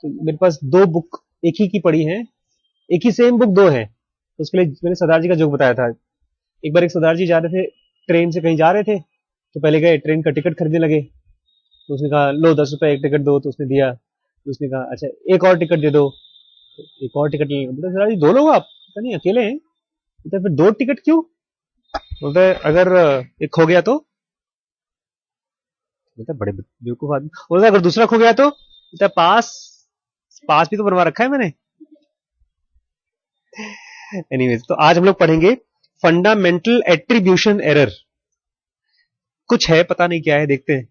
तो मेरे पास दो बुक एक ही की पड़ी है, एक ही सेम बुक दो है। तो उसके लिए मैंने सरदार जी का जोक बताया था। एक बार एक सरदार जी जा रहे थे, ट्रेन से कहीं जा रहे थे, तो पहले गए ट्रेन का टिकट खरीदने लगे। तो उसने कहा लो 10 रुपए एक टिकट दो, तो उसने दिया। तो उसने कहा अच्छा एक और टिकट दे दो। तो एक और टिकट नहीं, बोलते सरदार जी दो लोग आप? पता नहीं अकेले हैं। बोलते फिर दो टिकट क्यों? बोलते अगर एक खो गया तो? बोलता बड़े बेवकूफ आदमी। बोलता अगर दूसरा खो गया तो? बोलता पास पास भी तो बनवा रखा है मैंने। एनीवेज, तो आज हम लोग पढ़ेंगे फंडामेंटल एट्रीब्यूशन एरर। कुछ है पता नहीं क्या है, देखते हैं।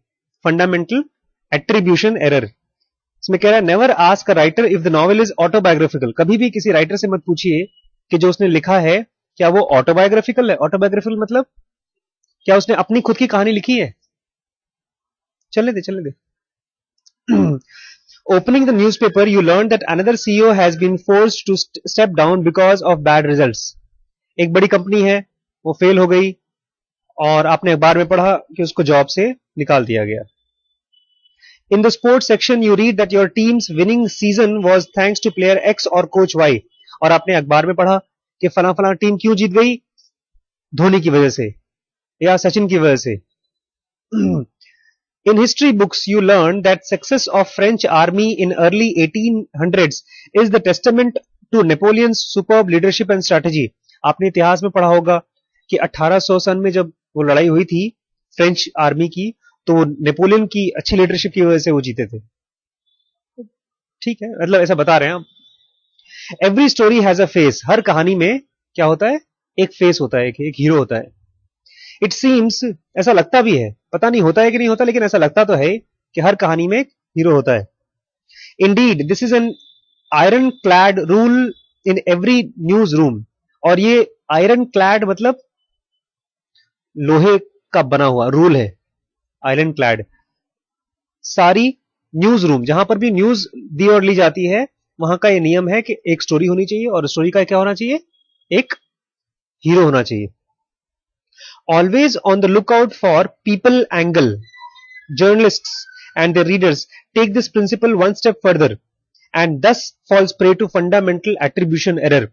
Fundamental attribution error. इसमें कह रहा है never ask a writer if the novel is autobiographical. कभी भी किसी राइटर से मत पूछिए कि जो उसने लिखा है क्या वो ऑटोबायोग्राफिकल है। ऑटोबायोग्राफिकल मतलब क्या उसने अपनी खुद की कहानी लिखी है। चलने दे। Opening the newspaper, you learned that another CEO has been forced to step down because of bad results. एक बड़ी कंपनी है, वो फेल हो गई और आपने अखबार में पढ़ा कि उसको जॉब से निकाल दिया गया। In the sports section, you read that your team's winning season was thanks to player X और coach Y. और आपने अखबार में पढ़ा कि फला फला टीम क्यों जीत गई, धोनी की वजह से या सचिन की वजह से। In history books, you learn that success of French army in early 1800s is the testament to Napoleon's superb leadership and strategy. आपने इतिहास में पढ़ा होगा कि 1800 सन में जब वो लड़ाई हुई थी फ्रेंच आर्मी की, तो नेपोलियन की अच्छी लीडरशिप की वजह से वो जीते थे। ठीक है, मतलब ऐसा बता रहे हैं हम। Every story has a face. हर कहानी में क्या होता है, एक फेस होता है, एक हीरो होता है। इट सीम्स, ऐसा लगता भी है, पता नहीं होता है कि नहीं होता, लेकिन ऐसा लगता तो है कि हर कहानी में एक हीरो होता है। Indeed this is an iron clad rule in every news room. और ये आयरन क्लैड मतलब लोहे का बना हुआ रूल है, आयरन क्लैड। सारी न्यूज रूम, जहां पर भी न्यूज दी और ली जाती है, वहां का ये नियम है कि एक स्टोरी होनी चाहिए और स्टोरी का क्या होना चाहिए, एक हीरो होना चाहिए। Always on the lookout for people angle. Journalists and their readers take this principle one step further and thus falls prey to fundamental attribution error.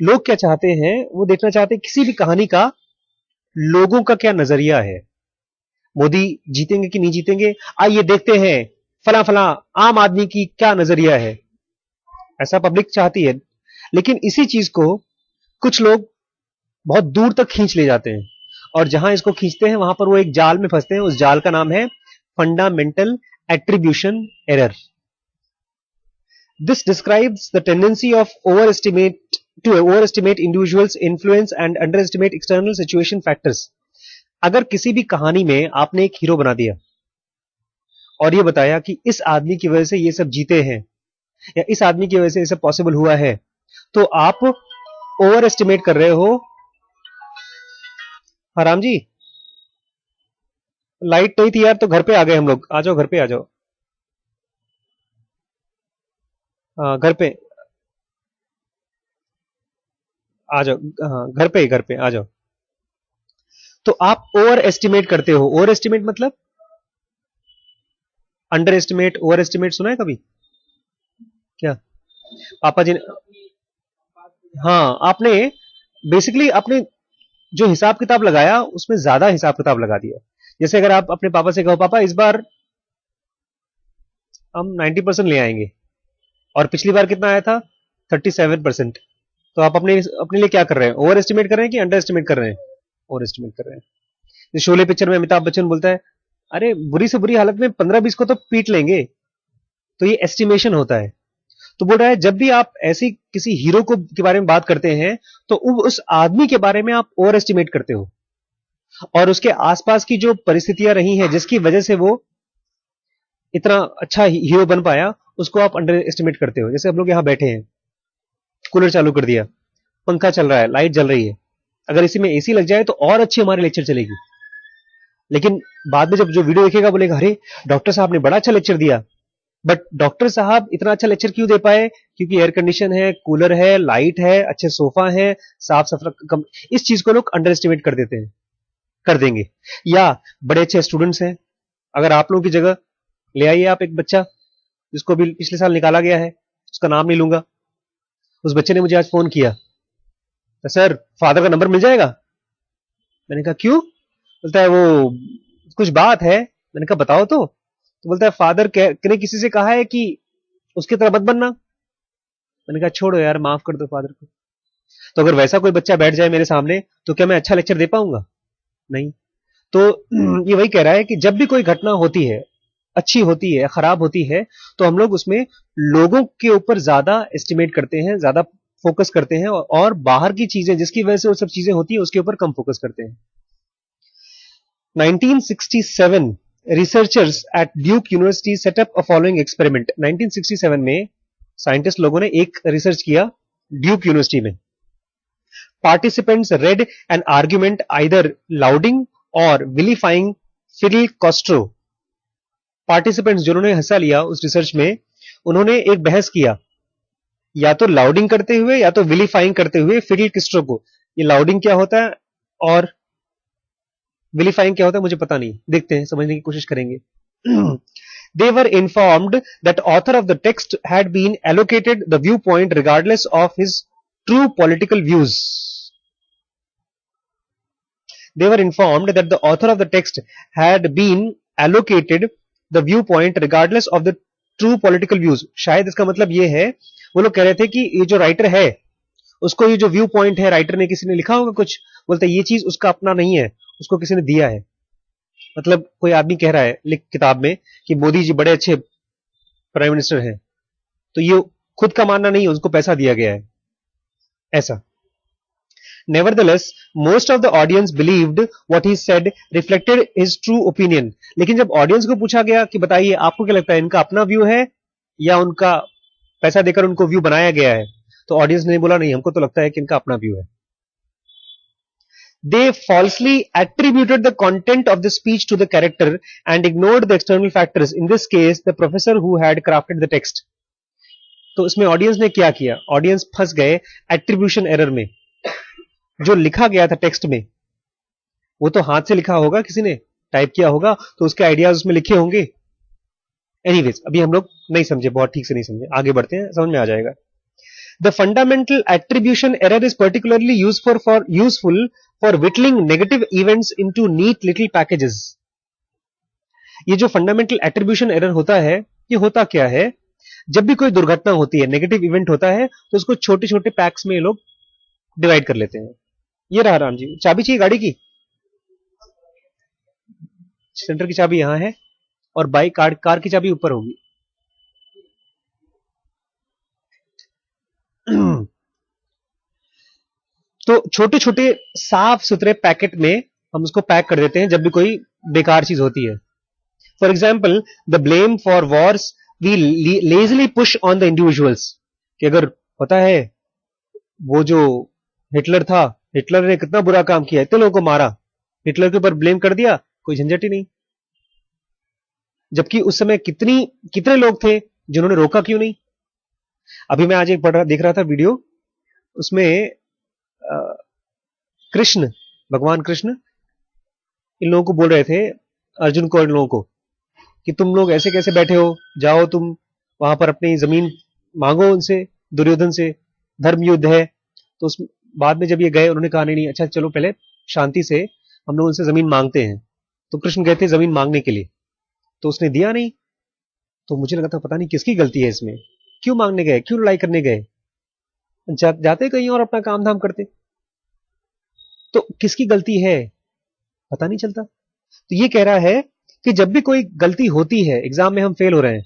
लोग क्या चाहते हैं, वो देखना चाहते हैं किसी भी कहानी का लोगों का क्या नजरिया है। मोदी जीतेंगे कि नहीं जीतेंगे, आइए देखते हैं फला फला आम आदमी की क्या नजरिया है। ऐसा पब्लिक चाहती है, लेकिन इसी चीज को कुछ लोग बहुत दूर तक खींच ले जाते हैं और जहां इसको खींचते हैं वहां पर वो एक जाल में फंसते हैं। उस जाल का नाम है fundamental attribution error. This describes the tendency of overestimate individuals influence and underestimate external situation factors. अगर किसी भी कहानी में आपने एक हीरो बना दिया और ये बताया कि इस आदमी की वजह से ये सब जीते हैं या इस आदमी की वजह से ये सब पॉसिबल हुआ है, तो आप ओवर एस्टिमेट कर रहे हो। हराम जी, लाइट नहीं थी यार, तो घर पे आ गए हम लोग। आ जाओ घर पे आ जाओ। घर पे आ जाओ। हाँ घर पे आ जाओ। तो आप ओवर एस्टिमेट करते हो। ओवर एस्टिमेट मतलब अंडर एस्टिमेट, ओवर एस्टिमेट सुना है कभी क्या? पापा जी ने, हाँ आपने बेसिकली आपने जो हिसाब किताब लगाया उसमें ज्यादा हिसाब किताब लगा दिया। जैसे अगर आप अपने पापा से कहो पापा इस बार हम 90% ले आएंगे और पिछली बार कितना आया था 37%, तो आप अपने अपने लिए क्या कर रहे हैं, ओवर एस्टिमेट कर रहे हैं कि अंडर एस्टिमेट कर रहे हैं? ओवर एस्टिमेट कर रहे हैं। शोले पिक्चर में अमिताभ बच्चन बोलता है अरे बुरी से बुरी हालत में 15-20 को तो पीट लेंगे। तो ये एस्टिमेशन होता है। तो बोल रहा है जब भी आप ऐसी किसी हीरो को के बारे में बात करते हैं तो उस आदमी के बारे में आप ओवर एस्टिमेट करते हो और उसके आसपास की जो परिस्थितियां रही हैं जिसकी वजह से वो इतना अच्छा हीरो बन पाया, उसको आप अंडर एस्टिमेट करते हो। जैसे हम लोग यहां बैठे हैं, कूलर चालू कर दिया, पंखा चल रहा है, लाइट जल रही है, अगर इसी में एसी लग जाए तो और अच्छी हमारी लेक्चर चलेगी। लेकिन बाद में जब जो वीडियो देखेगा बोलेगा अरे डॉक्टर साहब ने बड़ा अच्छा लेक्चर दिया। बट डॉक्टर साहब इतना अच्छा लेक्चर क्यों दे पाए? क्योंकि एयर कंडीशन है, कूलर है, लाइट है, अच्छे सोफा है, साफ सफाई। इस चीज को लोग अंडर एस्टिमेट कर देते हैं, कर देंगे। या बड़े अच्छे स्टूडेंट्स हैं, अगर आप लोगों की जगह ले आइए आप एक बच्चा, जिसको भी पिछले साल निकाला गया है, उसका नाम नहीं लूंगा। उस बच्चे ने मुझे आज फोन किया, तो सर फादर का नंबर मिल जाएगा? मैंने कहा क्यों? बोलता है वो कुछ बात है। मैंने कहा बताओ तो बोलता है फादर ने किसी से कहा है कि उसकी तरह मत बनना। मैंने कहा छोड़ो यार, माफ कर दो फादर को। तो अगर वैसा कोई बच्चा बैठ जाए मेरे सामने तो क्या मैं अच्छा लेक्चर दे पाऊंगा? नहीं। तो ये वही कह रहा है कि जब भी कोई घटना होती है, अच्छी होती है, खराब होती है, तो हम लोग उसमें लोगों के ऊपर ज्यादा एस्टिमेट करते हैं, ज्यादा फोकस करते हैं, और बाहर की चीजें जिसकी वजह से वो सब चीजें होती है उसके ऊपर कम फोकस करते हैं। 1967 researchers at Duke university set up a following experiment. 1967 में साइंटिस्ट लोगों ने एक रिसर्च किया ड्यूक यूनिवर्सिटी में। Participants read an argument either lauding or vilifying Fidel Castro. Participants जिन्होंने हिस्सा लिया उस रिसर्च में, उन्होंने एक बहस किया, या तो लाउडिंग करते हुए या तो विलीफाइंग करते हुए फिडल कैस्ट्रो को। ये लाउडिंग क्या होता है और विलीफाइंग क्या होता है मुझे पता नहीं, देखते हैं, समझने की कोशिश करेंगे। They were informed that author of the text had been allocated the viewpoint regardless of his true political views. They were informed that the author of the text had been allocated the viewpoint regardless of the true political views. शायद इसका मतलब ये है, वो लोग कह रहे थे कि ये जो राइटर है उसको ये जो व्यू पॉइंट है, राइटर ने किसी ने लिखा होगा कुछ, बोलते ये चीज उसका अपना नहीं है, उसको किसी ने दिया है। मतलब कोई आदमी कह रहा है लिख किताब में कि मोदी जी बड़े अच्छे प्राइम मिनिस्टर हैं, तो ये खुद का मानना नहीं है, उसको पैसा दिया गया है, ऐसा। Nevertheless, most of the audience believed what he said reflected his true opinion. लेकिन जब ऑडियंस को पूछा गया कि बताइए आपको क्या लगता है, इनका अपना व्यू है या उनका पैसा देकर उनको व्यू बनाया गया है, तो ऑडियंस ने बोला नहीं, हमको तो लगता है कि इनका अपना व्यू है। They falsely attributed the content of the speech to the character and ignored the external factors. In this case, the professor who had crafted the text. तो इसमें ऑडियंस ने क्या किया? ऑडियंस फंस गए एट्रीब्यूशन एरर में। जो लिखा गया था टेक्स्ट में, वो तो हाथ से लिखा होगा, किसी ने टाइप किया होगा, तो उसके आइडियाज उसमें लिखे होंगे। एनीवेज, अभी हम लोग नहीं समझे, बहुत ठीक से नहीं समझे, आगे बढ़ते हैं, समझ में आ जाएगा। The fundamental attribution error is particularly useful for whittling negative events into neat little packages. ये जो फंडामेंटल एट्रीब्यूशन एरर होता है, ये होता क्या है? जब भी कोई दुर्घटना होती है, नेगेटिव इवेंट होता है, तो उसको छोटे छोटे पैक्स में लोग डिवाइड कर लेते हैं। ये रहा राम जी, चाबी चाहिए गाड़ी की? सेंटर की चाबी यहां है और बाइक कार की चाबी ऊपर होगी। तो छोटे छोटे साफ सुथरे पैकेट में हम उसको पैक कर देते हैं जब भी कोई बेकार चीज होती है। For example, the blame for wars we lazily push on the individuals. कि अगर पता है वो जो हिटलर था, हिटलर ने कितना बुरा काम किया, इतने लोगों को मारा, हिटलर के ऊपर ब्लेम कर दिया, कोई झंझट ही नहीं। जबकि उस समय कितने लोग थे जिन्होंने रोका क्यों नहीं? अभी मैं आज एक देख रहा था वीडियो, उसमें कृष्ण, भगवान कृष्ण इन लोगों को बोल रहे थे, अर्जुन को, इन लोगों को, कि तुम लोग ऐसे कैसे बैठे हो, जाओ तुम वहां पर अपनी जमीन मांगो उनसे, दुर्योधन से, धर्म युद्ध है। तो उस बाद में जब ये गए, उन्होंने कहा नहीं, अच्छा चलो पहले शांति से हम लोग उनसे जमीन मांगते हैं। तो कृष्ण गए थे जमीन मांगने के लिए, तो उसने दिया नहीं। तो मुझे लगा था पता नहीं किसकी गलती है इसमें, क्यों मांगने गए, क्यों लड़ाई करने गए, जाते कहीं और अपना काम धाम करते। तो किसकी गलती है पता नहीं चलता। तो ये कह रहा है कि जब भी कोई गलती होती है, एग्जाम में हम फेल हो रहे हैं,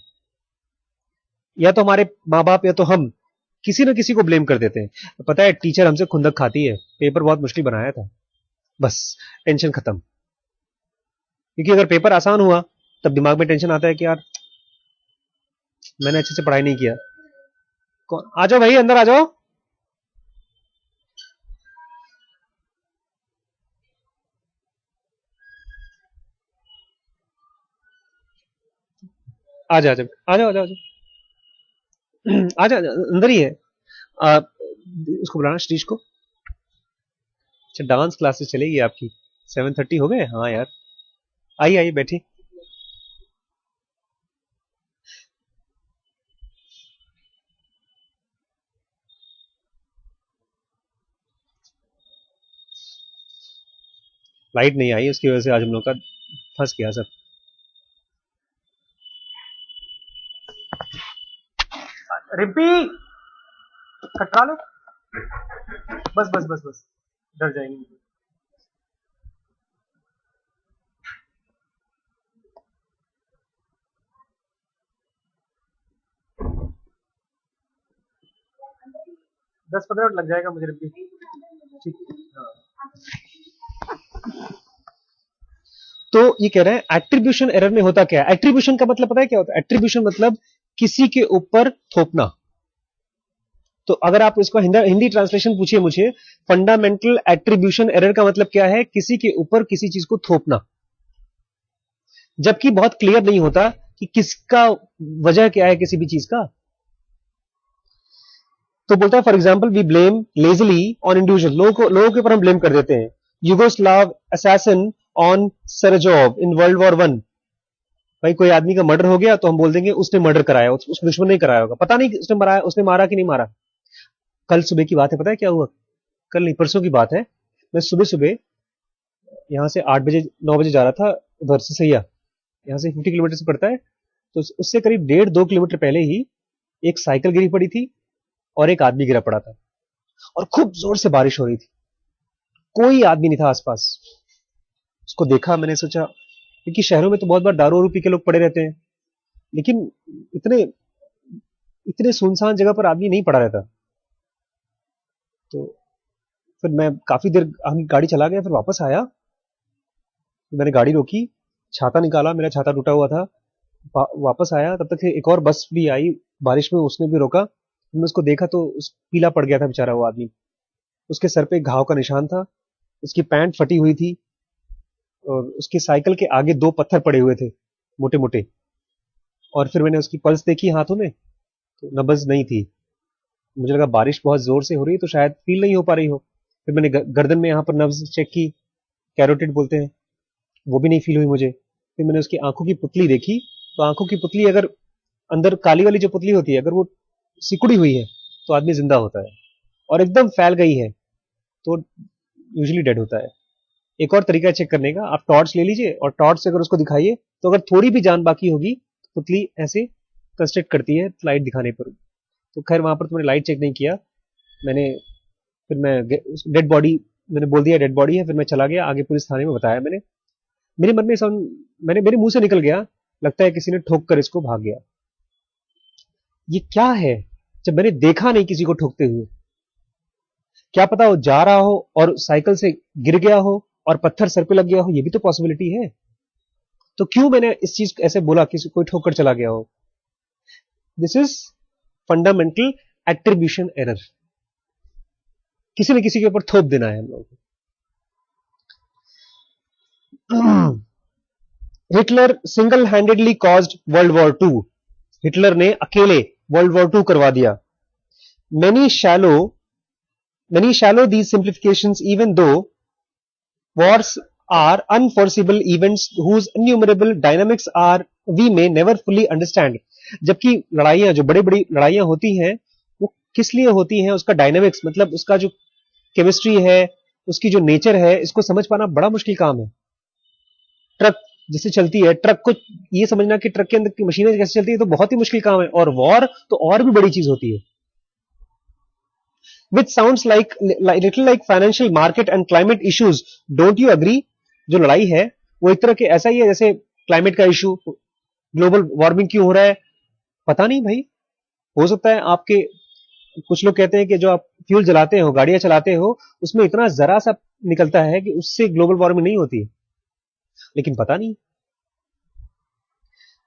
या तो हमारे माँ बाप या तो हम किसी न किसी को ब्लेम कर देते हैं। पता है टीचर हमसे खुंदक खाती है, पेपर बहुत मुश्किल बनाया था, बस टेंशन खत्म। क्योंकि अगर पेपर आसान हुआ तब दिमाग में टेंशन आता है कि यार मैंने अच्छे से पढ़ाई नहीं किया। आ जाओ भाई, अंदर आ जाओ। आ जाओ आ जाओ आ जाओ आ जाओ, अंदर ही है। उसको बुलाना श्रीश को। अच्छा, डांस क्लासेस चलेगी आपकी? 7:30 हो गए? हाँ यार, आइए आइए बैठिए। लाइट नहीं आई, उसकी वजह से आज हम लोग का फंस गया सब। रिम्पी खटरा लो, बस बस बस बस, डर जाएंगे। दस 15 मिनट लग जाएगा मुझे रिम्पी। ठीक, हाँ। तो ये कह रहे हैं एट्रीब्यूशन एरर में होता क्या है। एट्रीब्यूशन का मतलब पता है क्या होता है। एट्रीब्यूशन मतलब किसी के ऊपर थोपना। तो अगर आप इसको हिंदी ट्रांसलेशन पूछिए मुझे, फंडामेंटल एट्रीब्यूशन एरर का मतलब क्या है, किसी के ऊपर किसी चीज को थोपना, जबकि बहुत क्लियर नहीं होता कि किसका वजह क्या है किसी भी चीज का। तो बोलता है for example we blame lazily on individual, लोगों के ऊपर हम ब्लेम कर देते हैं। Yugoslav assassin on Sarajevo in World War One. भाई कोई आदमी का मर्डर हो गया तो हम बोल देंगे उसने मर्डर कराया, उस दुश्मन ने कराया होगा, पता नहीं उसने मारा कि नहीं मारा। कल सुबह की बात है, पता है क्या हुआ, कल नहीं परसों की बात है। मैं सुबह सुबह यहाँ से 8 बजे 9 बजे जा रहा था उधर से सैया, यहाँ से 50 किलोमीटर से पड़ता है। तो उससे करीब 1.5-2 किलोमीटर पहले ही एक साइकिल गिरी पड़ी थी और एक आदमी गिरा पड़ा था, और खूब जोर से बारिश हो रही थी, कोई आदमी नहीं था आसपास। उसको देखा, मैंने सोचा, क्योंकि शहरों में तो बहुत बार दारू वारू पी के लोग पड़े रहते हैं, लेकिन इतने इतने सुनसान जगह पर आदमी नहीं पड़ा रहता। तो फिर मैं काफी देर हम गाड़ी चला गया, फिर वापस आया, मैंने गाड़ी रोकी, छाता निकाला, मेरा छाता टूटा हुआ था। वापस आया तब तक एक और बस भी आई बारिश में, उसने भी रोका। मैं उसको देखा तो पीला पड़ गया था बेचारा वो आदमी, उसके सर पे घाव का निशान था, उसकी पैंट फटी हुई थी, और उसकी साइकिल के आगे 2 पत्थर पड़े हुए थे मोटे मोटे। और फिर मैंने उसकी पल्स देखी हाथों में, तो नब्ज नहीं थी। मुझे लगा बारिश बहुत जोर से हो रही है तो शायद फील नहीं हो पा रही हो। फिर मैंने गर्दन में यहाँ पर नब्ज चेक की, कैरोटिड बोलते हैं, वो भी नहीं फील हुई मुझे। फिर मैंने उसकी आंखों की पुतली देखी, तो आंखों की पुतली अगर अंदर काली वाली जो पुतली होती है अगर वो सिकुड़ी हुई है तो आदमी जिंदा होता है, और एकदम फैल गई है तो यूजुअली डेड होता है। एक और तरीका चेक करने का, आप टॉर्च ले लीजिए और टॉर्च से अगर उसको दिखाइए तो अगर थोड़ी भी जान बाकी होगी तो पुतली ऐसे कंस्ट्रक्ट करती है लाइट दिखाने पर। तो खैर वहां पर तो मैंने लाइट चेक नहीं किया, मैंने फिर मैं डेड बॉडी, मैंने बोल दिया डेड बॉडी है, फिर मैं चला गया आगे पुलिस थाने में बताया मैंने। मेरे मन में मेरे मुंह से निकल गया, लगता है किसी ने ठोक कर इसको भाग गया। ये क्या है, जब मैंने देखा नहीं किसी को ठोकते हुए, क्या पता वो जा रहा हो और साइकिल से गिर गया हो और पत्थर सर पे लग गया हो, ये भी तो पॉसिबिलिटी है। तो क्यों मैंने इस चीज को ऐसे बोला कि कोई ठोकर चला गया हो। This is fundamental attribution error, किसी न किसी के ऊपर थोप देना है हम लोगों को। Hitler single handedly caused world war 2, Hitler ने अकेले वर्ल्ड वॉर 2 करवा दिया। Many shallow these simplifications, even though wars are unforeseeable events whose innumerable dynamics are we may never fully understand। जबकि लड़ाइयां, जो बड़ी बड़ी लड़ाइयां होती हैं, वो किस लिए होती हैं, उसका डायनामिक्स मतलब उसका जो केमिस्ट्री है, उसकी जो नेचर है, इसको समझ पाना बड़ा मुश्किल काम है। ट्रक जैसे चलती है, ट्रक को ये समझना कि ट्रक के अंदर की मशीनें कैसे चलती है तो बहुत ही मुश्किल काम है, और वॉर तो और भी बड़ी चीज होती है। Which sounds like little like financial market and climate issues, don't you agree? जो लड़ाई है वो एक तरह के ऐसा ही है जैसे क्लाइमेट का इशू, ग्लोबल वार्मिंग क्यों हो रहा है, पता नहीं भाई। हो सकता है आपके, कुछ लोग कहते हैं कि जो आप फ्यूल जलाते हो, गाड़ियां चलाते हो, उसमें इतना जरा सा निकलता है कि उससे ग्लोबल वार्मिंग नहीं होती, लेकिन पता नहीं।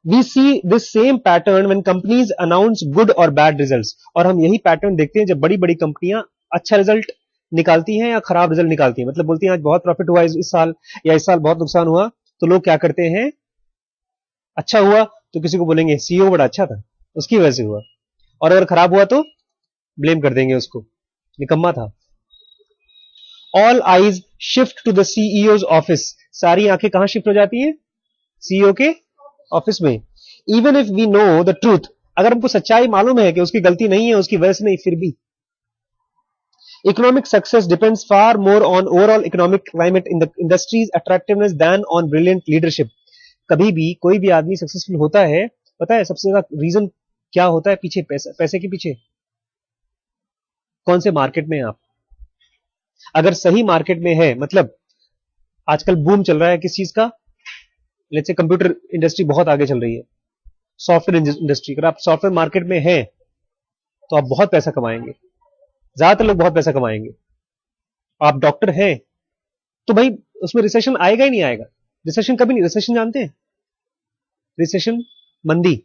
We see this same pattern when companies announce good or bad results, और हम यही पैटर्न देखते हैं जब बड़ी बड़ी कंपनियां अच्छा रिजल्ट निकालती हैं या खराब रिजल्ट निकालती हैं। मतलब बोलती हैं आज बहुत प्रॉफिट हुआ इस साल, या इस साल बहुत नुकसान हुआ, तो लोग क्या करते हैं, अच्छा हुआ तो किसी को बोलेंगे सीईओ बड़ा अच्छा था उसकी वजह से हुआ, और अगर खराब हुआ तो ब्लेम कर देंगे उसको, निकम्मा था। All eyes shift to the CEO's office, सारी आंखें कहां शिफ्ट हो जाती हैं, सीईओ के ऑफिस में। Even if we know the truth, अगर हमको सच्चाई मालूम है कि उसकी गलती नहीं है, उसकी वजह से नहीं, फिर भी Economic success depends far more on overall economic climate in the industry's attractiveness than on brilliant leadership. कभी भी कोई भी आदमी सक्सेसफुल होता है, पता है सबसे ज्यादा रीजन क्या होता है पीछे? पैसे के पीछे। कौन से मार्केट में है आप? अगर सही मार्केट में है, मतलब आजकल बूम चल रहा है किस चीज का? लेट्स से कंप्यूटर इंडस्ट्री बहुत आगे चल रही है, सॉफ्टवेयर इंडस्ट्री। अगर आप सॉफ्टवेयर मार्केट में हैं तो आप बहुत पैसा कमाएंगे, ज्यादातर लोग बहुत पैसा कमाएंगे। आप डॉक्टर हैं तो भाई उसमें रिसेशन आएगा ही नहीं आएगा। रिसेशन कभी नहीं, रिसेशन जानते हैं? रिसेशन मंदी,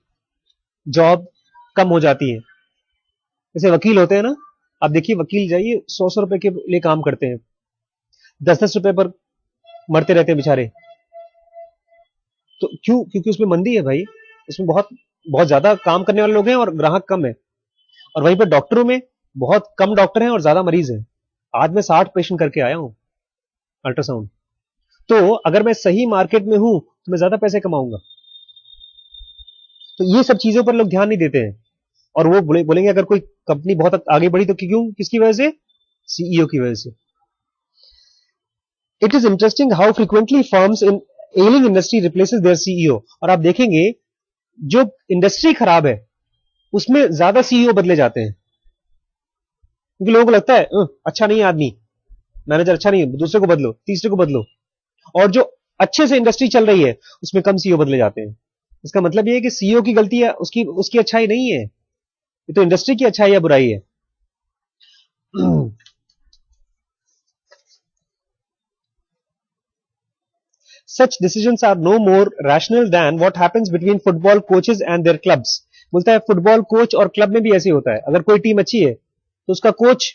जॉब कम हो जाती है। जैसे वकील होते हैं ना, आप देखिए वकील जाइए 100 रुपए के लिए काम करते हैं, 10 रुपए पर मरते रहते हैं बेचारे। तो क्यों? क्योंकि उसमें मंदी है भाई, उसमें बहुत बहुत ज्यादा काम करने वाले लोग हैं और ग्राहक कम है। और वहीं पर डॉक्टरों में बहुत कम डॉक्टर हैं और ज्यादा मरीज हैं। आज मैं 60 पेशेंट करके आया हूं अल्ट्रासाउंड। तो अगर मैं सही मार्केट में हूं तो मैं ज्यादा पैसे कमाऊंगा। तो ये सब चीजों पर लोग ध्यान नहीं देते हैं। और वो बोलेंगे अगर कोई कंपनी बहुत आगे बढ़ी तो क्यों? किसकी वजह से? सीईओ की वजह से। It is interesting how frequently firms in ailing industry replaces their CEO. और आप देखेंगे जो इंडस्ट्री खराब है उसमें ज्यादा सीईओ बदले जाते हैं, क्योंकि लोगों को लगता है अच्छा नहीं आदमी, मैनेजर अच्छा नहीं है, दूसरे को बदलो, तीसरे को बदलो। और जो अच्छे से इंडस्ट्री चल रही है उसमें कम सीईओ बदले जाते हैं। इसका मतलब यह है कि सीईओ की गलती है, उसकी अच्छाई नहीं है, ये तो इंडस्ट्री की अच्छाई या बुराई है। Such decisions are no more rational than what happens between football coaches and their clubs. बोलता है फुटबॉल कोच और क्लब में भी ऐसे ही होता है। अगर कोई टीम अच्छी है तो उसका कोच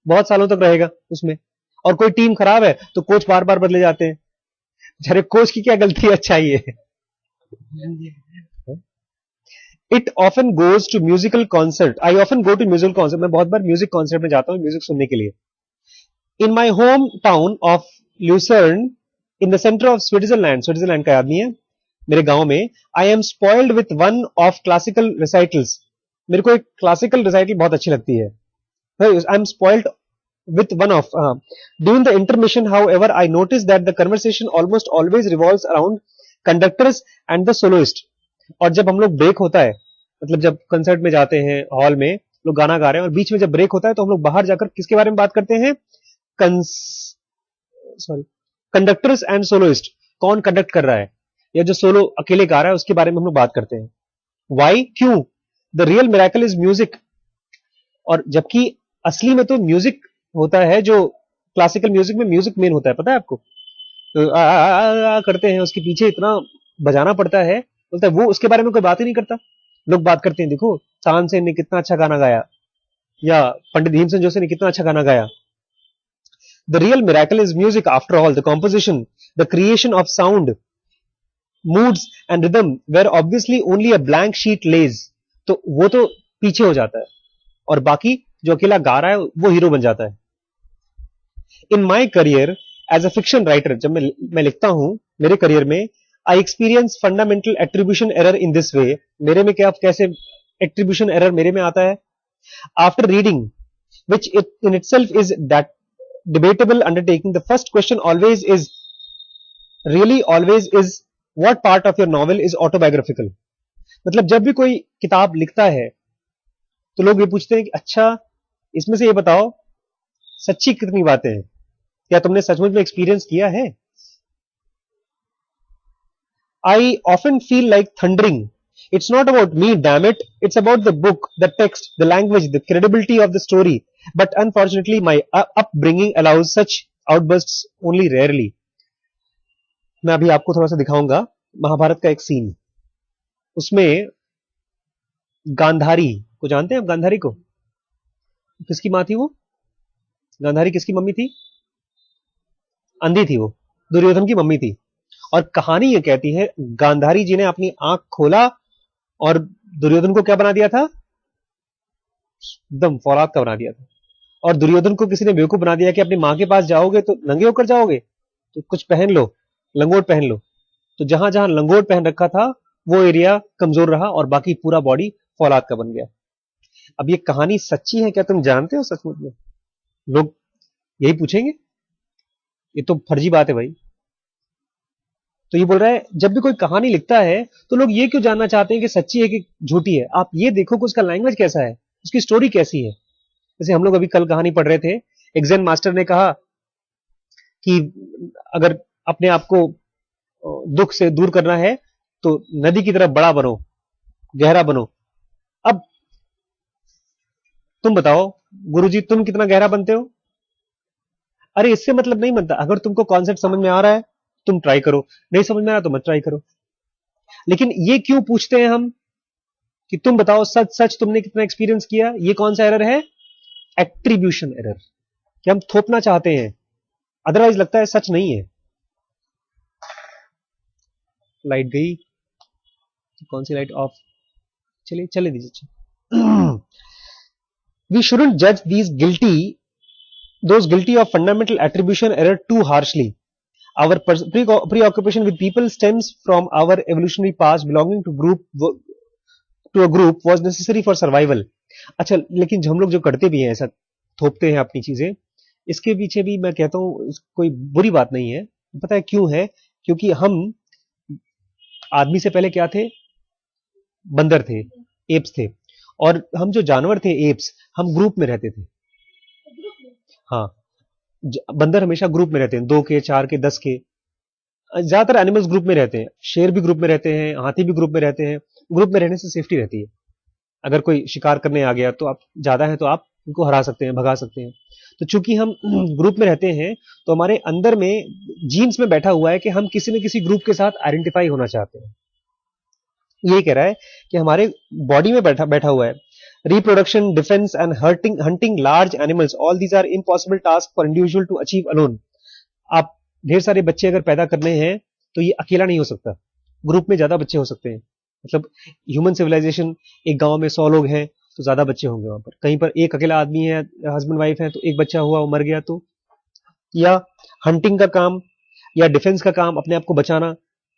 बहुत सालों तक रहेगा उसमें, और कोई टीम खराब है तो कोच बार बार बदले जाते हैं। बेचारे कोच की क्या गलती है, अच्छाई है। It often goes to musical concert. I often go to musical concert. मैं बहुत बार म्यूजिक कॉन्सर्ट में जाता हूँ म्यूजिक सुनने के लिए। In my home town of Lucerne in the centre of Switzerland, Switzerland का आदमी है मेरे गांव में। I am spoiled with one of classical recitals. मेरे को एक क्लासिकल रिसाइटल बहुत अच्छी लगती है। I am spoiled with one of during the intermission, however, I noticed that the conversation almost always revolves around conductors and the soloist. और जब हम लोग ब्रेक होता है, मतलब जब कंसर्ट में जाते हैं हॉल में, लोग गाना गा रहे हैं और बीच में जब ब्रेक होता है तो हम लोग बाहर जाकर किसके बारे में बात करते हैं? Sorry, conductors and soloist. कौन कंडक्ट कर रहा है या जो सोलो अकेले गा रहा है उसके बारे में हम लोग बात करते हैं। वाई? क्यों? The real miracle is music. और जबकि असली में तो म्यूजिक होता है, जो क्लासिकल म्यूजिक में म्यूजिक मेन होता है, पता है आपको? तो करते हैं, उसके पीछे इतना बजाना पड़ता है, बोलता है वो उसके बारे में कोई बात ही नहीं करता। लोग बात करते हैं देखो तानसेन ने कितना अच्छा गाना गाया, या पंडित भीमसेन जोशी ने कितना अच्छा गाना गाया। The real miracle is music after all, the composition, the creation of sound, moods and rhythm, where obviously only a blank sheet lays. तो वो तो पीछे हो जाता है और बाकी जो अकेला गा रहा है वो हीरो बन जाता है। In my career as a fiction writer, जब मैं लिखता हूं मेरे करियर में, I experience fundamental attribution error in this way. मेरे में क्या, कैसे एट्रीब्यूशन एरर मेरे में आता है? After reading which it in itself is that debatable undertaking, the first question always is, really always is, what part of your novel is autobiographical? मतलब जब भी कोई किताब लिखता है तो लोग ये पूछते हैं कि अच्छा इसमें से ये बताओ सच्ची कितनी बातें हैं, क्या तुमने सचमुच में एक्सपीरियंस किया है? I often feel like thundering, it's not about me damn it, it's about the book, the text, the language, the credibility of the story, but unfortunately my upbringing allows such outbursts only rarely. मैं अभी आपको थोड़ा सा दिखाऊंगा महाभारत का एक scene. उसमें गांधारी को जानते हैं आप? गांधारी को किसकी मां थी वो? गांधारी किसकी मम्मी थी? अंधी थी वो, दुर्योधन की मम्मी थी। और कहानी ये कहती है गांधारी जी ने अपनी आंख खोला और दुर्योधन को क्या बना दिया था? एकदम फौलाद का बना दिया था। और दुर्योधन को किसी ने बेवकूफ बना दिया कि अपनी मां के पास जाओगे तो नंगे होकर जाओगे, तो कुछ पहन लो, लंगोट पहन लो। तो जहां जहां लंगोट पहन रखा था वो एरिया कमजोर रहा और बाकी पूरा बॉडी फौलाद का बन गया। अब ये कहानी सच्ची है क्या तुम जानते हो सचमुच में? लोग यही पूछेंगे? ये तो फर्जी बात है भाई। तो ये बोल रहा है जब भी कोई कहानी लिखता है तो लोग ये क्यों जानना चाहते हैं कि सच्ची है कि झूठी है? आप ये देखो कि उसका लैंग्वेज कैसा है, उसकी स्टोरी कैसी है। जैसे हम लोग अभी कल कहानी पढ़ रहे थे, एक ज़ेन मास्टर ने कहा कि अगर अपने आप को दुख से दूर करना है तो नदी की तरह बड़ा बनो, गहरा बनो। अब तुम बताओ गुरुजी, तुम कितना गहरा बनते हो? अरे इससे मतलब नहीं बनता। अगर तुमको कॉन्सेप्ट समझ में आ रहा है तुम ट्राई करो, नहीं समझ में आ रहा तो मत ट्राई करो। लेकिन ये क्यों पूछते हैं हम कि तुम बताओ सच सच तुमने कितना एक्सपीरियंस किया? ये कौन सा एरर है? एट्रीब्यूशन एरर, कि हम थोपना चाहते हैं, अदरवाइज लगता है सच नहीं है। लाइट गई तो कौन सी लाइट ऑफ? चलिए चले दीजिए। We shouldn't judge those guilty of fundamental attribution error too harshly. Our preoccupation with people stems from our evolutionary past. Belonging to a group was necessary for survival. अच्छा, लेकिन हम लोग जो करते भी हैं ऐसा, थोपते हैं अपनी चीजें, इसके पीछे भी मैं कहता हूँ कोई बुरी बात नहीं है। पता है क्यों है? क्योंकि हम आदमी से पहले क्या थे? बंदर थे, एप्स थे। और हम जो जानवर थे एप्स, हम ग्रुप में रहते थे। हाँ, बंदर हमेशा ग्रुप में रहते हैं, 2 के, 4 के, 10 के। ज्यादातर एनिमल्स ग्रुप में रहते हैं, शेर भी ग्रुप में रहते हैं, हाथी भी ग्रुप में रहते हैं। ग्रुप में रहने से सेफ्टी रहती है। अगर कोई शिकार करने आ गया तो आप ज्यादा है तो आप उनको हरा सकते हैं, भगा सकते हैं। तो चूंकि हम ग्रुप में रहते हैं तो हमारे अंदर में जीन्स में बैठा हुआ है कि हम किसी न किसी ग्रुप के साथ आइडेंटिफाई होना चाहते हैं। ये कह रहा है कि हमारे बॉडी में बैठा बैठा हुआ है। Reproduction, defence and hunting large animals, all these are impossible task for individual to achieve alone. आप ढेर सारे बच्चे अगर पैदा करने हैं तो ये अकेला नहीं हो सकता, ग्रुप में ज्यादा बच्चे हो सकते हैं। मतलब ह्यूमन सिविलाइजेशन, एक गांव में 100 लोग हैं तो ज्यादा बच्चे होंगे वहां पर। कहीं पर एक अकेला आदमी है, हस्बैंड वाइफ है, तो एक बच्चा हुआ वो मर गया तो। या हंटिंग का काम या डिफेंस का काम, अपने आप को बचाना।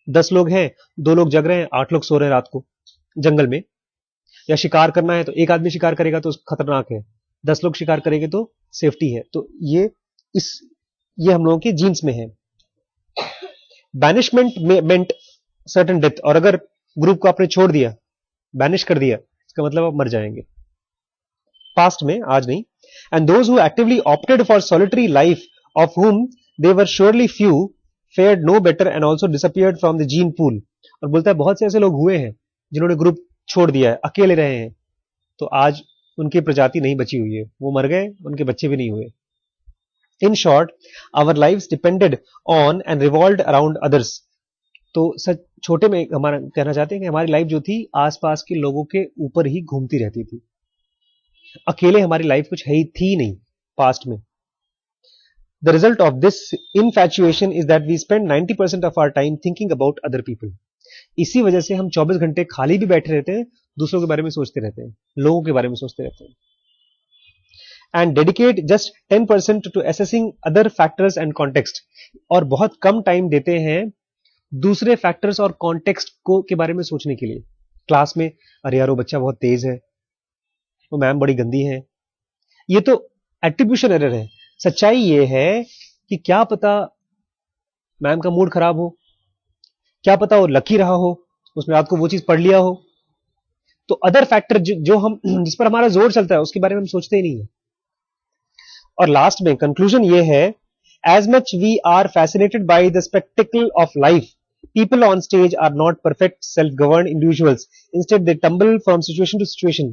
10 लोग हैं, 2 लोग जग रहे हैं, 8 लोग सो रहे हैं रात को जंगल में। या शिकार करना है तो एक आदमी शिकार करेगा तो खतरनाक है, 10 लोग शिकार करेंगे तो सेफ्टी है। तो ये हम लोगों के जीन्स में है। बैनिशमेंट मेंट सर्टेन डेथ, और अगर ग्रुप को आपने छोड़ दिया, बैनिश कर दिया, इसका मतलब आप मर जाएंगे। पास्ट में, आज नहीं। And those who actively opted for solitary life, of whom they were surely few, fared no better and also disappeared from the gene pool। और बोलता है बहुत से ऐसे लोग हुए हैं जिन्होंने ग्रुप छोड़ दिया है, अकेले रहे हैं, तो आज उनकी प्रजाति नहीं बची हुई है, वो मर गए, उनके बच्चे भी नहीं हुए। In short, our lives depended on and revolved around others. तो सच छोटे में हमारा कहना चाहते हैं कि हमारी लाइफ जो थी आसपास के लोगों के ऊपर ही घूमती रहती थी। अकेले हमारी लाइफ कुछ है ही थी नहीं पास्ट में। The result of this infatuation is that we spend 90% of our time thinking about other people. इसी वजह से हम 24 घंटे खाली भी बैठे रहते हैं, दूसरों के बारे में सोचते रहते हैं, लोगों के बारे में सोचते रहते हैं। And dedicate just 10% to assessing other factors and context. और बहुत कम टाइम देते हैं दूसरे फैक्टर्स और कॉन्टेक्स्ट को के बारे में सोचने के लिए। क्लास में, अरे यार वो बच्चा बहुत तेज है, वो मैम बड़ी गंदी है, ये तो एट्रीब्यूशन एरर है। सच्चाई ये है कि क्या पता मैम का मूड खराब हो, क्या पता वो लकी रहा हो, उसने रात को वो चीज पढ़ लिया हो। तो अदर फैक्टर जो हम जिस पर हमारा जोर चलता है उसके बारे में हम सोचते ही नहीं है। और लास्ट में कंक्लूजन ये है, as much we are fascinated by the spectacle of life, people on stage are not perfect self-governed individuals, instead they tumble from situation to situation।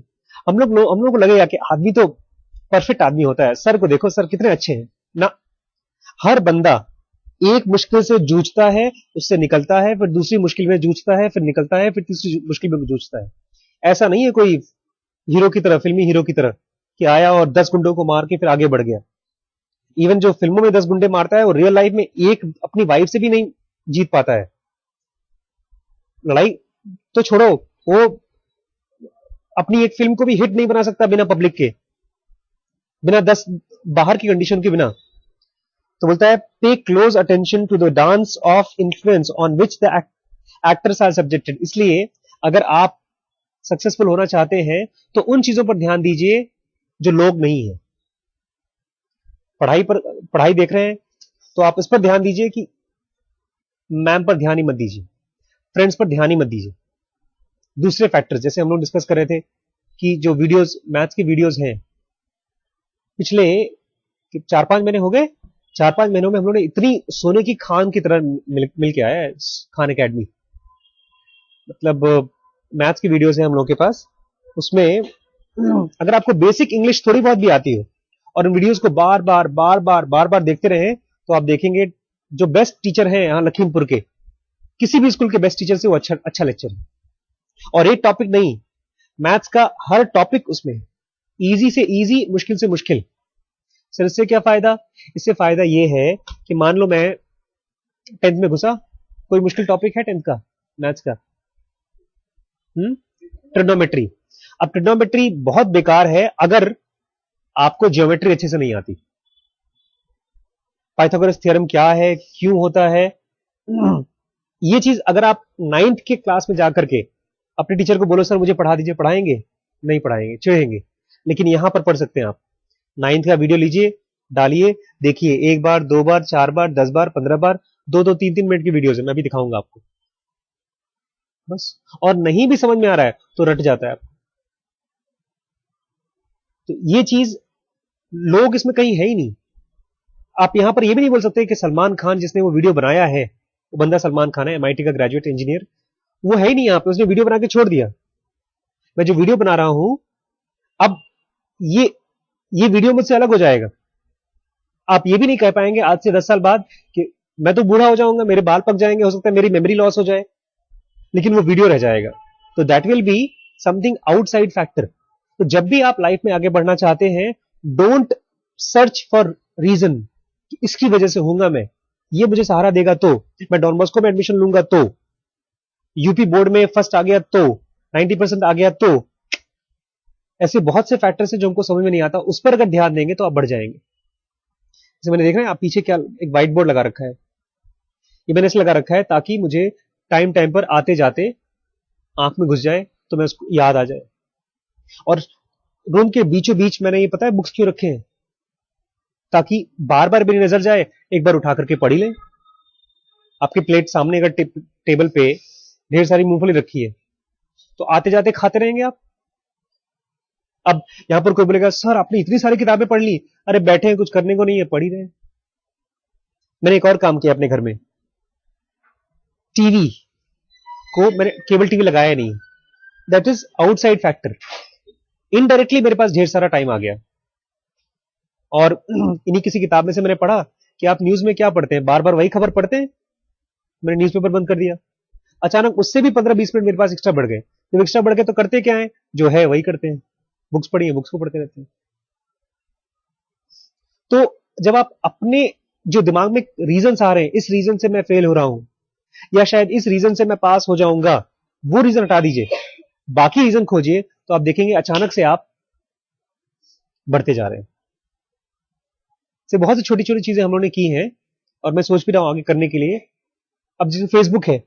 हम लोग को लगेगा कि आदमी तो परफेक्ट आदमी होता है, सर को देखो, सर कितने अच्छे हैं ना। हर बंदा एक मुश्किल से जूझता है, उससे निकलता है, फिर दूसरी मुश्किल में जूझता है, फिर निकलता है, फिर तीसरी मुश्किल में जूझता है। ऐसा नहीं है कोई हीरो की तरह, फिल्मी हीरो की तरह कि आया और 10 गुंडों को मार के फिर आगे बढ़ गया। इवन जो फिल्मों में 10 गुंडे मारता है वो रियल लाइफ में एक अपनी वाइफ से भी नहीं जीत पाता है। लड़ाई तो छोड़ो, वो अपनी एक फिल्म को भी हिट नहीं बना सकता बिना पब्लिक के, बिना 10 बाहर की कंडीशन के बिना। तो बोलता है, pay close attention to the dance of influence on which the actors are subjected. इसलिए अगर आप सक्सेसफुल होना चाहते हैं तो उन चीजों पर ध्यान दीजिए जो लोग नहीं है। पढ़ाई देख रहे हैं तो आप इस पर ध्यान दीजिए कि मैम पर ध्यान ही मत दीजिए, फ्रेंड्स पर ध्यान ही मत दीजिए। दूसरे फैक्टर्स जैसे हम लोग डिस्कस कर रहे थे कि जो वीडियोस, मैथ्स की वीडियोस हैं, पिछले 4-5 महीने हो गए, 4-5 महीनों में हम लोग ने इतनी सोने की खान की तरह मिल के आया है खान एकेडमी। मतलब मैथ्स की वीडियोस है हम लोग के पास, उसमें अगर आपको बेसिक इंग्लिश थोड़ी बहुत भी आती हो और उन वीडियोस को बार बार देखते रहे तो आप देखेंगे जो बेस्ट टीचर हैं यहाँ लखीमपुर के, किसी भी स्कूल के बेस्ट टीचर से वो अच्छा लेक्चर है। और एक टॉपिक नहीं, मैथ्स का हर टॉपिक उसमें, इजी से इजी, मुश्किल से मुश्किल। सर इससे क्या फायदा? इससे फायदा ये है कि मान लो मैं 10th में घुसा, कोई मुश्किल टॉपिक है 10th का मैथ्स का, ट्रिग्नोमेट्री। अब ट्रिग्नोमेट्री बहुत बेकार है अगर आपको ज्योमेट्री अच्छे से नहीं आती। पाइथागोरस थ्योरम क्या है, क्यों होता है, ये चीज अगर आप 9th के क्लास में जाकर के अपने टीचर को बोलो सर मुझे पढ़ा दीजिए, पढ़ाएंगे? नहीं पढ़ाएंगे, चिढ़ेंगे। लेकिन यहां पर पढ़ सकते हैं आप। 9th का वीडियो लीजिए, डालिए, देखिए, 1 बार, 2 बार, 4 बार, 10 बार, 15 बार, 2-2, 3-3 मिनट की वीडियोस है, मैं भी दिखाऊंगा आपको बस। और नहीं भी समझ में आ रहा है तो रट जाता है आपको। तो ये चीज लोग इसमें कहीं है ही नहीं। आप यहां पर ये भी नहीं बोल सकते कि सलमान खान जिसने वो वीडियो बनाया है, वो बंदा सलमान खान है, MIT का ग्रेजुएट इंजीनियर, वो है ही नहीं यहाँ पे, उसने वीडियो बना के छोड़ दिया। मैं जो वीडियो बना रहा हूं अब, ये वीडियो मुझसे अलग हो जाएगा। आप ये भी नहीं कह पाएंगे आज से 10 साल बाद कि मैं तो बूढ़ा हो जाऊंगा, मेरे बाल पक जाएंगे, हो सकता है मेरी मेमोरी लॉस हो जाए, लेकिन वो वीडियो रह जाएगा। तो that will be something outside factor. तो जब भी आप लाइफ में आगे बढ़ना चाहते हैं, डोंट सर्च फॉर रीजन, इसकी वजह से होऊंगा मैं, ये मुझे सहारा देगा तो, मैं डॉन बॉस्को में एडमिशन लूंगा तो, यूपी बोर्ड में फर्स्ट आ गया तो, 90% आ गया तो, ऐसे बहुत से फैक्टर्स हैं जो हमको समझ में नहीं आता, उस पर अगर ध्यान देंगे तो आप बढ़ जाएंगे। जैसे मैंने देख रहे हैं आप पीछे क्या एक व्हाइट बोर्ड लगा रखा है, ये मैंने इसलिए लगा रखा है ताकि मुझे टाइम टाइम पर आते जाते आंख में घुस जाए तो मैं उसको याद आ जाए। और रूम के बीचों बीच मैंने ये पता है बुक्स क्यों रखे हैं, ताकि बार बार मेरी नजर जाए, एक बार उठा करके पढ़ ही लें। आपके प्लेट सामने अगर टेबल पे ढेर सारी मूंगफली रखी है तो आते जाते खाते रहेंगे आप। अब यहां पर कोई बोलेगा सर आपने इतनी सारी किताबें पढ़ ली, अरे बैठे हैं कुछ करने को नहीं है, पढ़ ही रहे। मैंने एक और काम किया अपने घर में, टीवी को मैंने केबल टीवी लगाया नहीं, that is outside factor. Indirectly मेरे पास ढेर सारा टाइम आ गया। और इन्हीं किसी किताब में से मैंने पढ़ा कि आप न्यूज में क्या पढ़ते हैं, बार बार वही खबर पढ़ते हैं, मैंने न्यूज़पेपर बंद कर दिया। अचानक उससे भी 15-20 मिनट मेरे पास एक्स्ट्रा बढ़ गए। जब एक्स्ट्रा बढ़ गए तो करते क्या है, जो है वही करते हैं, बुक्स पढ़ी है बुक्स को पढ़ते रहते हैं। तो जब आप अपने जो दिमाग में रीजन आ रहे हैं, इस रीजन से मैं फेल हो रहा हूं या शायद इस रीजन से मैं पास हो जाऊंगा, वो रीजन हटा दीजिए, बाकी रीजन खोजिए, तो आप देखेंगे अचानक से आप बढ़ते जा रहे हैं। से बहुत सी छोटी छोटी चीजें हम लोगों ने की हैं और मैं सोच भी रहा हूं आगे करने के लिए। अब जैसे फेसबुक है,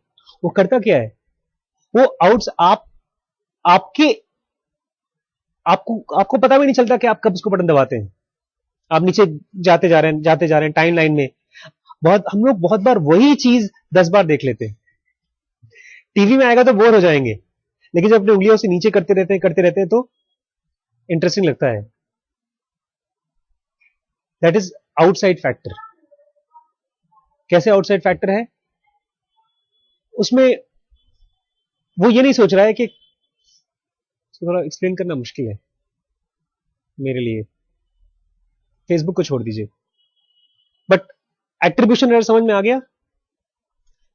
वो करता क्या है, वो आपके आपको पता भी नहीं चलता कि आप कब उसको बटन दबाते हैं। आप नीचे जाते जा रहे हैं टाइम लाइन में, हम लोग बहुत बार वही चीज 10 बार देख लेते हैं। टीवी में आएगा तो बोर हो जाएंगे, लेकिन जब अपनी उंगलियों से नीचे करते रहते हैं तो इंटरेस्टिंग लगता है। That is outside factor. कैसे आउटसाइड फैक्टर है? उसमें वो ये नहीं सोच रहा है कि, थोड़ा एक्सप्लेन करना मुश्किल है मेरे लिए, फेसबुक को छोड़ दीजिए, बट एट्रीब्यूशन एरर समझ में आ गया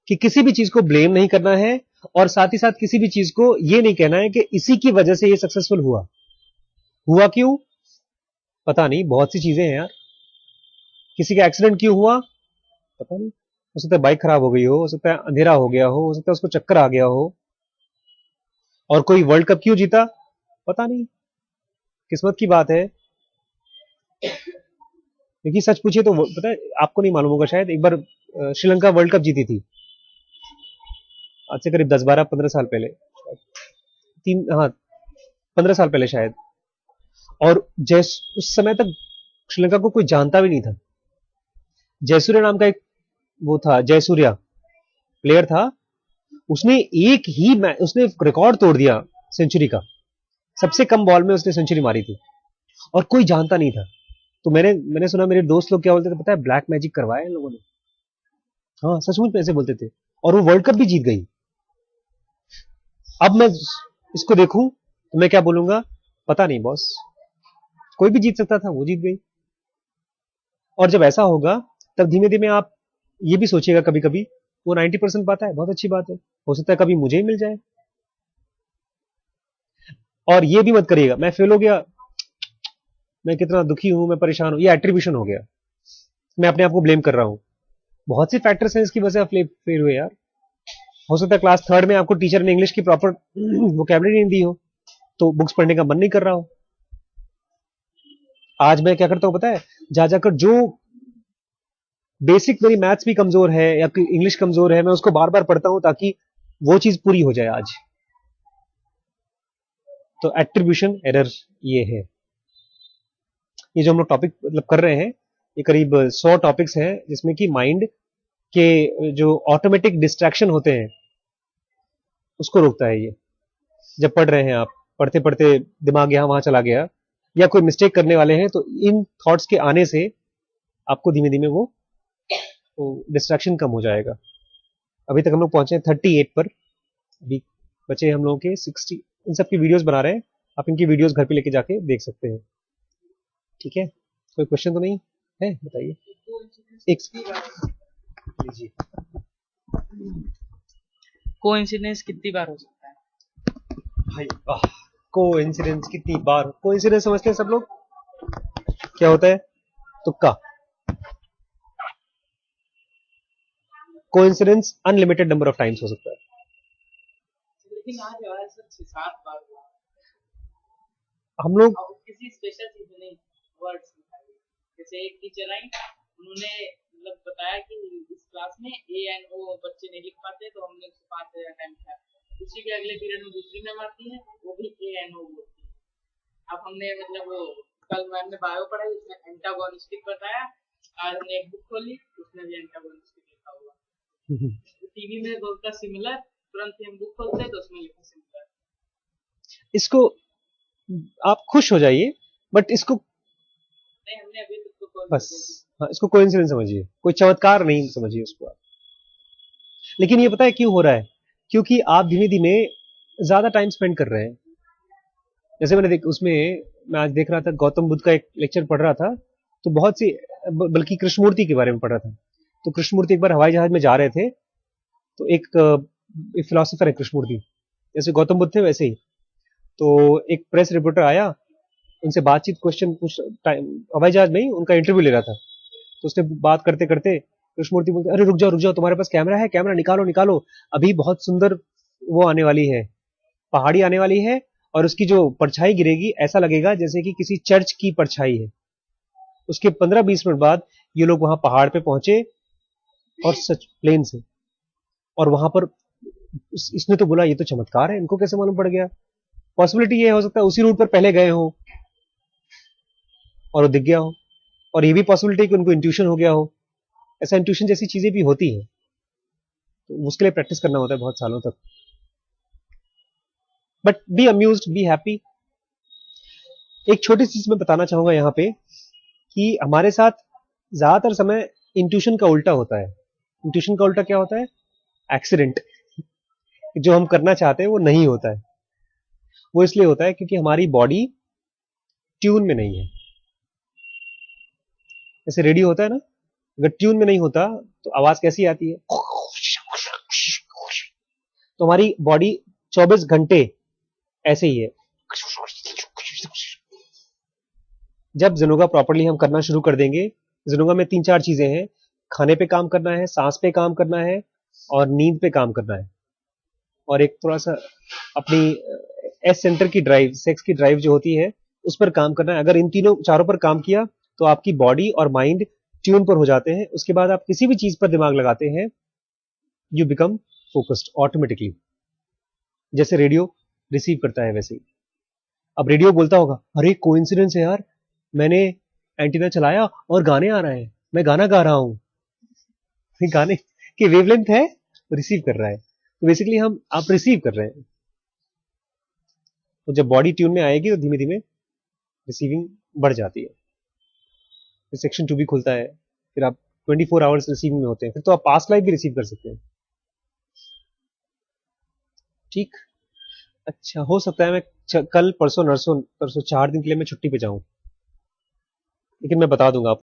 कि किसी भी चीज को ब्लेम नहीं करना है और साथ ही साथ किसी भी चीज को ये नहीं कहना है कि इसी की वजह से ये सक्सेसफुल हुआ क्यों पता नहीं, बहुत सी चीजें हैं यार। किसी का एक्सीडेंट क्यों हुआ पता नहीं, हो सकता है बाइक खराब हो गई हो सकता है अंधेरा हो गया हो सकता है उसको चक्कर आ गया हो। और कोई वर्ल्ड कप क्यों जीता पता नहीं, किस्मत की बात है। क्योंकि सच पूछिए तो पता है आपको नहीं मालूम होगा शायद, एक बार श्रीलंका वर्ल्ड कप जीती थी आज से करीब 10-12-15 साल पहले, 15 साल पहले शायद। और जैस उस समय तक श्रीलंका को कोई जानता भी नहीं था। जयसूर्या नाम का एक वो था, जयसूर्या प्लेयर था, उसने एक ही मैच उसने रिकॉर्ड तोड़ दिया सेंचुरी का। सबसे कम बॉल में उसने सेंचुरी मारी थी और कोई जानता नहीं था। तो मैंने सुना, मेरे दोस्त लोग क्या बोलते थे पता है, ब्लैक मैजिक करवाया इन लोगों ने। हाँ, सचमुच में ऐसे बोलते थे। और वो वर्ल्ड कप भी जीत गई। अब मैं इसको देखूं तो मैं क्या बोलूंगा, पता नहीं बॉस, कोई भी जीत सकता था, वो जीत गई। और जब ऐसा होगा तब धीमे धीमे आप ये भी सोचिएगा कभी कभी, वो 90% पाता है, बहुत अच्छी बात है, हो सकता है कभी मुझे ही मिल जाए। और ये भी मत करिएगा मैं फेल हो गया, मैं कितना दुखी हूं, मैं परेशान हूं, ये एट्रीब्यूशन हो गया, मैं अपने आप को ब्लेम कर रहा हूं। बहुत से फैक्टर्स हैं इसकी वजह से आप फेल हुए यार। हो सकता है क्लास थर्ड में आपको टीचर ने इंग्लिश की प्रॉपर वोकैबुलरी नहीं दी हो, तो बुक्स पढ़ने का मन नहीं कर रहा हो। आज मैं क्या करता हूं पता है, जा जाकर जो बेसिक, मेरी मैथ्स भी कमजोर है या इंग्लिश कमजोर है, मैं उसको बार बार पढ़ता हूं ताकि वो चीज पूरी हो जाए आज। तो एट्रीब्यूशन एरर ये है। ये जो हम लोग टॉपिक मतलब कर रहे हैं, ये करीब 100 टॉपिक्स हैं जिसमें कि माइंड के जो ऑटोमेटिक डिस्ट्रैक्शन होते हैं उसको रोकता है ये। जब पढ़ रहे हैं आप, पढ़ते पढ़ते दिमाग यहाँ वहां चला गया या कोई मिस्टेक करने वाले हैं, तो इन थॉट्स के आने से आपको धीमे धीमे वो डिस्ट्रैक्शन कम हो जाएगा। अभी तक हम लोग पहुंचे 38 पर, अभी बचे हम लोगों के 60। इन सब की वीडियोस बना रहे हैं, आप इनकी वीडियोस घर पे लेके जाके देख सकते हैं। ठीक है, कोई क्वेश्चन तो नहीं है, बताइए। एक लीजिए। कोइंसिडेंस कितनी बार हो सकता है? भाई वाह, कोइंसिडेंस कितनी बार, कोइंसिडेंस समझते हैं सब लोग, क्या होता है? तुक्का। Coincidence unlimited number of times हो सकता है। लेकिन आज हमारे सर 6-7 बार हुआ। हम लोग और किसी स्पेशल चीज में नहीं, वर्ड्स जैसे एक टीचर आई, उन्होंने मतलब बताया कि इस क्लास में ए एंड ओ बच्चे नहीं लिख पाते, तो हमने उसको 5000 टाइम किया। उसी के अगले पीरियड में दूसरी मैम आती है, वो भी ए एंड ओ बोलती है। अब हमने मतलब वो कल मैम ने बायो पढ़ाई, उसने एंटागोनिस्टिक बताया, आज हमने एक बुक खोली, उसमें भी एंटागोनिस्टिक लिखा हुआ। टीवी में बोलता सिमिलर, तुरंत हम बुक खोलते हैं तो उसमें लिखा सिमिलर। इसको आप खुश हो जाइए, बट इसको नहीं, हमने अभी तक तो बस, हाँ, इसको कोइंसिडेंस समझिए, कोई चमत्कार नहीं समझिए उसको आप। लेकिन ये पता है क्यों हो रहा है? क्योंकि आप धीमे धीमे ज्यादा टाइम स्पेंड कर रहे हैं। जैसे मैंने उसमें मैं आज देख रहा था, गौतम बुद्ध का एक लेक्चर पढ़ रहा था, तो बहुत सी बल्कि कृष्णमूर्ति के बारे में पढ़ रहा था। तो कृष्णमूर्ति एक बार हवाई जहाज में जा रहे थे, तो एक फिलोसोफर है कृष्णमूर्ति, जैसे गौतम बुद्ध थे वैसे ही। तो एक प्रेस रिपोर्टर आया, उनसे बातचीत, क्वेश्चन पूछ, हवाई जहाज में ही उनका इंटरव्यू ले रहा था। तो उसने बात करते करते कृष्णमूर्ति बोलते, अरे रुक जाओ, तुम्हारे पास कैमरा है, कैमरा निकालो निकालो, अभी बहुत सुंदर वो आने वाली है, पहाड़ी आने वाली है, और उसकी जो परछाई गिरेगी ऐसा लगेगा जैसे कि किसी चर्च की परछाई है। उसके 15-20 मिनट बाद ये लोग वहां पहाड़ पे पहुंचे, और सच प्लेन से, और वहां पर इसने तो बोला ये तो चमत्कार है, इनको कैसे मालूम पड़ गया? पॉसिबिलिटी ये हो सकता है उसी रूट पर पहले गए हो और वो दिख गया हो, और ये भी पॉसिबिलिटी कि उनको इंट्यूशन हो गया हो। ऐसा इंट्यूशन जैसी चीजें भी होती है, तो उसके लिए प्रैक्टिस करना होता है बहुत सालों तक। But be amused, be happy. एक छोटी सी चीज मैं बताना चाहूंगा यहाँ पे, कि हमारे साथ ज्यादातर समय इंट्यूशन का उल्टा होता है। इंट्यूशन का उल्टा क्या होता है? एक्सीडेंट। जो हम करना चाहते हैं वो नहीं होता है। वो इसलिए होता है क्योंकि हमारी बॉडी ट्यून में नहीं है। जैसे रेडियो होता है ना, अगर ट्यून में नहीं होता तो आवाज कैसी आती है? तो हमारी बॉडी 24 घंटे ऐसे ही है। जब जिनोगा प्रॉपर्ली हम करना शुरू कर देंगे, जिनोगा में 3-4 चीजें हैं, खाने पे काम करना है, सांस पे काम करना है, और नींद पे काम करना है, और एक थोड़ा सा अपनी एस सेंटर की ड्राइव, सेक्स की ड्राइव जो होती है, उस पर काम करना है। अगर इन तीनों चारों पर काम किया तो आपकी बॉडी और माइंड ट्यून पर हो जाते हैं। उसके बाद आप किसी भी चीज पर दिमाग लगाते हैं, यू बिकम फोकस्ड ऑटोमेटिकली। जैसे रेडियो रिसीव करता है वैसे ही। अब रेडियो बोलता होगा, अरे कोइंसिडेंस है यार, मैंने एंटीना चलाया और गाने आ रहे हैं, मैं गाना गा रहा हूं। गाने की वेवलेंथ है, रिसीव कर रहा है। तो बेसिकली हम आप रिसीव कर रहे हैं। तो जब बॉडी ट्यून में आएगी तो धीमे धीमे रिसीविंग बढ़ जाती है। फिर सेक्शन 2 भी खुलता है, फिर आप 24 आवर्स रिसीविंग में होते हैं, फिर तो आप पास्ट लाइफ भी रिसीव कर सकते हैं। ठीक। अच्छा, हो सकता है मैं कल परसों नरसों परसों 4 दिन के लिए मैं छुट्टी पे जाऊं, लेकिन मैं बता दूंगा आपको।